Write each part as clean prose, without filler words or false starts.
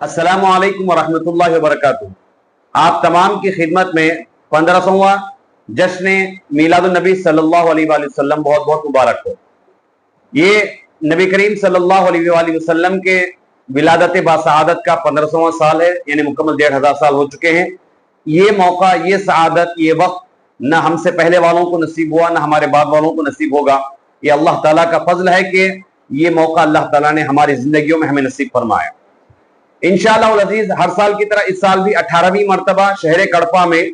अस्सलाम वालेकुम वरहमतुल्लाहि वबरकातुहू। आप तमाम की खिदमत में 1500वां जश्न मीलादुन्नबी सल्लल्लाहु अलैहि वसल्लम बहुत बहुत मुबारक हो। ये नबी करीम सल्लल्लाहु अलैहि वसल्लम के विलादत बासआदत का 1500वां साल है, यानी मुकम्मल 1500 साल हो चुके हैं। ये मौका, ये सआदत, ये वक्त न हमसे पहले वालों को नसीब हुआ, न हमारे बाद वालों को नसीब होगा। ये अल्लाह ताला का फजल है कि ये मौका अल्लाह ताला ने हमारी जिंदगियों में हमें नसीब फरमाया। इंशाअल्लाह अज़ीज, हर साल की तरह इस साल भी 18वीं मरतबा शहर कड़पा में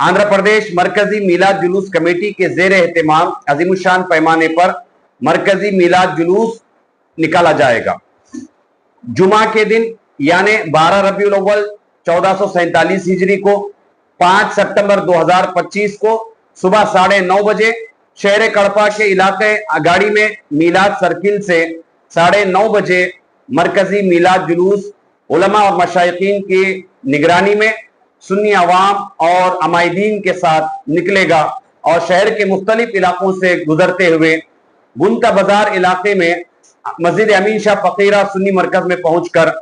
आंध्र प्रदेश मरकजी मीलाद जुलूस कमेटी के जेर एहतमाम अजीमुशान पैमाने पर मरकजी मीलाद जुलूस निकाला जाएगा। जुमा के दिन यानी 12 रबीउल अव्वल 1447 हिजरी को 5 सितंबर 2025 को सुबह 9:30 बजे शहर कड़पा के इलाके अगाड़ी में मीलाद सर्किल से 9:30 बजे मरकजी मीलाद जुलूस उलमा और मशाइखीन की निगरानी में सुन्नी अवाम और अमायदीन के साथ निकलेगा और शहर के मुख्तलिफ इलाकों से गुजरते हुए गुंता बाजार इलाके में मस्जिद अमीन शाह फकीरा सुन्नी मरकज में पहुंचकर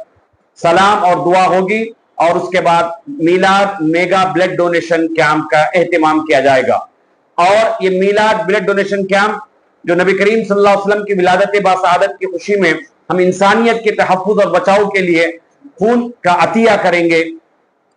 सलाम और दुआ होगी और उसके बाद मीलाद मेगा ब्लड डोनेशन कैंप का एहतमाम किया जाएगा। और ये मीलाद ब्लड डोनेशन कैंप जो नबी करीम सल्लल्लाहु अलैहि वसल्लम की विलादत बासआदत की खुशी में हम इंसानियत के तहफ़्फ़ुज़ और बचाव के लिए खून का अतिया करेंगे,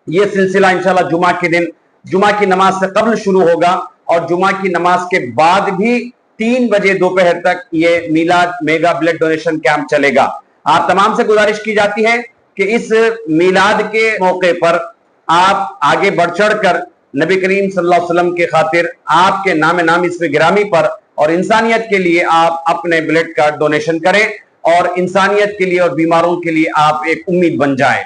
ये सिलसिला इंशाअल्लाह जुमा के दिन जुमा की नमाज से कब्ल शुरू होगा और जुमा की नमाज के बाद भी 3 बजे दोपहर तक ये मीलाद मेगा ब्लड डोनेशन कैंप चलेगा। आप तमाम से गुजारिश की जाती है कि इस मीलाद के मौके पर आप आगे बढ़ चढ़ कर नबी करीम सल्लल्लाहु अलैहि वसल्लम के खातिर आपके नाम इस गिरामी पर और इंसानियत के लिए आप अपने ब्लड का डोनेशन करें और इंसानियत के लिए और बीमारों के लिए आप एक उम्मीद बन जाएं।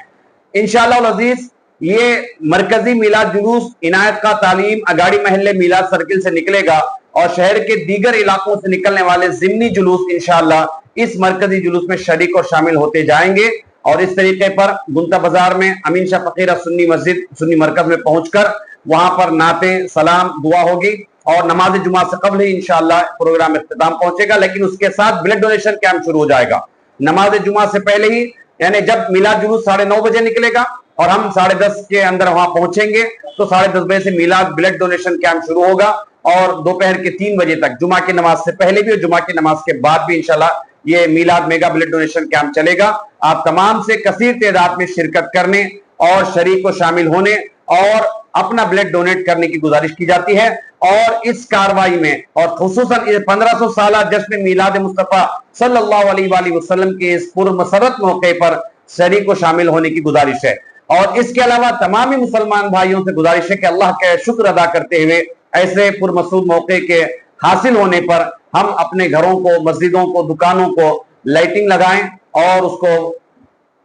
इंशाअल्लाह अज़ीज, ये मरकजी मीलाद जुलूस इनायत का तालीम अगाड़ी महल्ले मीलाद सर्किल से निकलेगा और शहर के दीगर इलाकों से निकलने वाले जिमनी जुलूस इंशाअल्लाह इस मरकजी जुलूस में शरीक और शामिल होते जाएंगे और इस तरीके पर गुंता बाजार में अमीन शाह फकीरा सुन्नी मस्जिद सुन्नी मरकज में पहुंचकर वहां पर नाते सलाम दुआ होगी और नमाज जुमा से कबल ही इंशाअल्लाह प्रोग्राम इख्तिताम पहुंचेगा। लेकिन उसके साथ ब्लड डोनेशन कैंप शुरू हो जाएगा नमाज जुमा से पहले ही, यानी जब मिलाद जुलूस 9:30 बजे निकलेगा और हम 10:30 के अंदर वहां पहुंचेंगे तो 10:30 बजे से मिलाद ब्लड डोनेशन कैंप शुरू होगा और दोपहर के 3 बजे तक जुमा की नमाज से पहले भी और जुमा की नमाज के बाद भी इंशाअल्लाह ये मिलाद मेगा ब्लड डोनेशन कैंप चलेगा। आप तमाम से कसीर तादाद में शिरकत करने और शरीक को शामिल होने और अपना ब्लड डोनेट करने की गुजारिश की जाती है। और इस कार्रवाई में और खुसूसन 1500 साल जश्न मीलाद मुस्तफा सल्लल्लाहु अलैहि वसल्लम के इस पुरमसरत मौके पर शरीक को शामिल होने की गुजारिश है। और इसके अलावा तमामी मुसलमान भाइयों से गुजारिश है कि अल्लाह का शुक्र अदा करते हुए ऐसे पुरमसूद मौके के हासिल होने पर हम अपने घरों को, मस्जिदों को, दुकानों को लाइटिंग लगाएं और उसको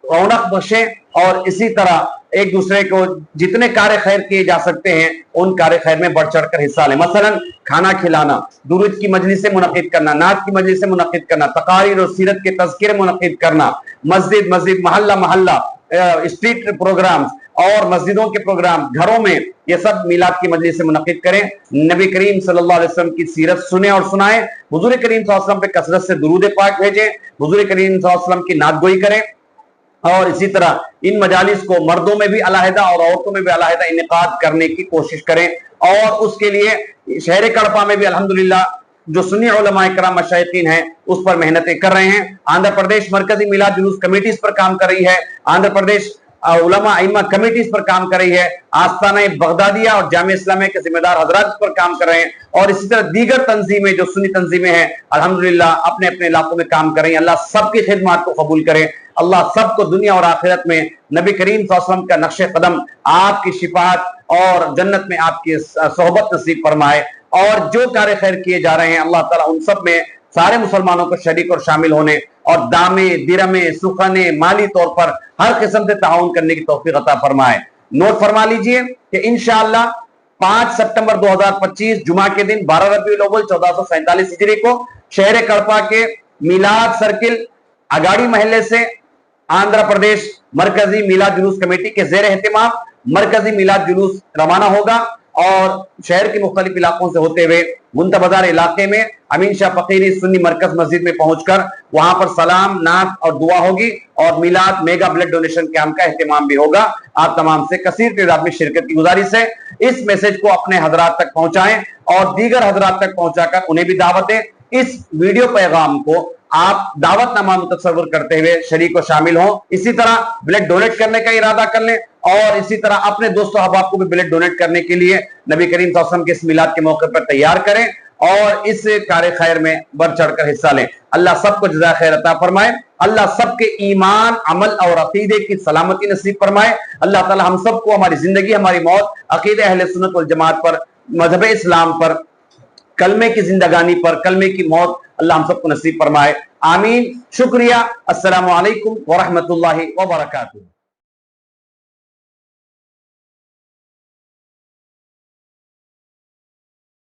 रौनक बख्शें और इसी तरह एक दूसरे को जितने कार्य खैर किए जा सकते हैं उन कार्य खैर में बढ़ चढ़ कर हिस्सा लें। मसलन खाना खिलाना, दुरूद की मजलिसें मुनक़िद करना, नात की मजलिसें मुनक़िद करना, तकारीर और सीरत के तज़किरे मुनक़िद करना, मस्जिद महल्ला महल्ला स्ट्रीट प्रोग्राम और मस्जिदों के प्रोग्राम घरों में ये सब मिलाद की मजलिस से मुनक़िद करें। नबी करीम सल्लल्लाहु अलैहि वसल्लम की सीरत सुने और सुनाएं, हुजूर करीम सल्लल्लाहु अलैहि वसल्लम पे कसरत से दुरूद पाक भेजें, हुजूर करीम सल्लल्लाहु अलैहि वसल्लम की नातगोई करें और इसी तरह इन मजालिस को मर्दों में भी अलहदा और औरतों में भी अलहदा इनेकाद करने की कोशिश करें। और उसके लिए शहर कड़पा में भी अल्हम्दुलिल्लाह जो सुन्नी उलमा इकराम मशाइखीन हैं उस पर मेहनतें कर रहे हैं। आंध्र प्रदेश मरकजी मिलाद जुलूस कमेटी इस पर काम कर रही है, आंध्र प्रदेश उलमा इम्मा कमेटी इस पर काम कर रही है, आस्ताना बगदादिया और जामिया इस्लामिया के जिम्मेदार हजरात इस पर काम कर रहे हैं और इसी तरह दीगर तंजीमें जो सुन्नी तंजीमें हैं अल्हम्दुलिल्लाह अपने अपने इलाकों में काम कर रही हैं। अल्लाह सबकी खिदमत को कबूल करे, अल्लाह सबको दुनिया और आखिरत में नबी करीम सल्लल्लाहु अलैहि वसल्लम का नक्शे कदम, आपकी शिफात और जन्नत में आपकी सोहबत नसीब फरमाए। और जो कार्य खैर किए जा रहे हैं अल्लाह ताला उन सब में सारे मुसलमानों को शरीक और शामिल होने और दामे दिरमे सुखने माली तौर पर हर किस्म से ताउन करने की तौफीक अता फरमाए। नोट फरमा लीजिए कि इंशाअल्लाह 5 सितंबर 2025 जुमा के दिन 12 रबीउल अव्वल 1447 हिजरी को शहर कड़पा के मिलाद सर्किल अगाड़ी महल्ले से आंध्र प्रदेश मरकजी मिलाद जुलूस कमेटी के जेर एहतिमाम मरकजी मिलाद जुलूस रवाना होगा اور شہر کے مختلف علاقوں سے ہوتے ہوئے گنتا بازار علاقے میں امین شاہ فقیری سنی مرکز مسجد میں پہنچ کر وہاں پر سلام، نعت اور دعا ہوگی اور میلاد میگا بلڈ ڈونیشن کیمپ کا اہتمام بھی ہوگا۔ آپ تمام سے کثیر تعداد میں شرکت کی گزارش ہے۔ اس میسج کو اپنے حضرات تک پہنچائیں اور دیگر حضرات تک پہنچا کر انہیں بھی دعوت دیں۔ اس ویڈیو پیغام کو آپ دعوت نامہ متصور کرتے ہوئے شریک و شامل ہوں۔ اسی طرح بلڈ ڈونیٹ کرنے کا ارادہ کر لیں اور اسی طرح اپنے دوست و احباب کو بھی بلڈ ڈونیٹ کرنے کے لیے نبی کریم صلی اللہ علیہ وسلم کے اس میلاد کے موقع پر تیار کریں اور اس کار خیر میں بڑھ چڑھ کر حصہ لیں۔ اللہ سب کو جزائے خیر عطا فرمائے۔ اللہ سب کے ایمان، عمل اور عقیدے کی سلامتی نصیب فرمائے۔ اللہ تعالی ہم سب کو ہماری زندگی، ہماری موت عقیدہ اہل سنت والجماعت پر، مذہب اسلام پر، کلمے کی زندگانی پر، کلمے کی موت اللہ ہم سب کو نصیب فرمائے۔ آمین۔ شکریہ۔ السلام علیکم ورحمۃ اللہ وبرکاتہ۔